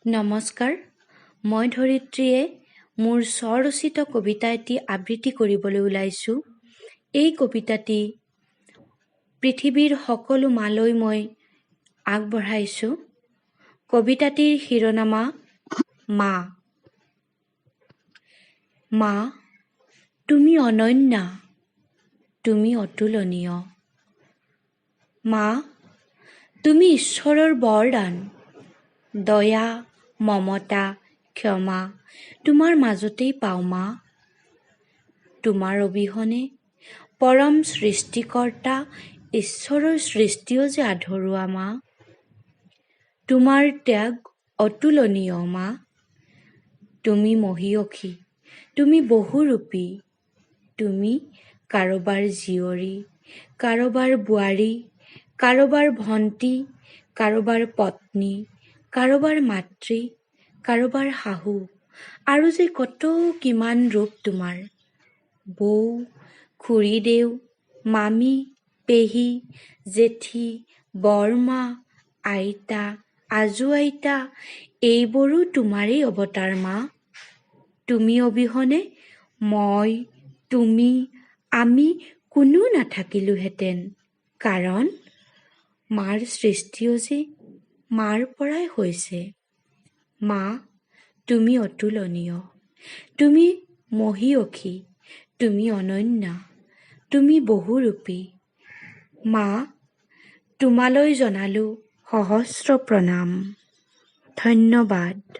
নমস্কাৰ, মই ধৰিত্ৰীয়ে মোৰ স্বৰচিত কবিতা এটি আবৃত্তি কৰিবলৈ ওলাইছোঁ। এই কবিতাটি পৃথিৱীৰ সকলো মালৈ মই আগবঢ়াইছোঁ। কবিতাটিৰ শিৰোনামা মা। মা, তুমি অনন্যা, তুমি অতুলনীয়। মা, তুমি ঈশ্বৰৰ বৰদান। দয়া, মমতা, ক্ষমা তোমাৰ মাজতেই পাওঁ মা। তোমাৰ অবিহনে পৰম সৃষ্টিকৰ্তা ঈশ্বৰৰ সৃষ্টিও যে আধৰুৱা মা। তোমাৰ ত্যাগ অতুলনীয় মা। তুমি মহীয়সী, তুমি বহুৰূপী। তুমি কাৰোবাৰ জীয়ৰী, কাৰোবাৰ বোৱাৰী, কাৰোবাৰ ভণ্টি, কাৰোবাৰ পত্নী, কাৰোবাৰ মাতৃ, কাৰোবাৰ শাহু, আৰু যে কত কিমান ৰূপ তোমাৰ। বৌ, খুৰীদেউ, মামী, পেহী, জেঠী, বৰমা, আইতা, আজু আইতা, এইবোৰো তোমাৰেই অৱতাৰ মা। তুমি অবিহনে মই, তুমি, আমি কোনো নাথাকিলোহেঁতেন, কাৰণ মাৰ সৃষ্টিও যে মাৰ পৰাই হৈছে। মা, তুমি অতুলনীয়, তুমি মহীয়সী, তুমি অনন্যা, তুমি বহুৰূপী। মা, তোমালৈ জনালোঁ সহস্ৰ প্ৰণাম। ধন্যবাদ।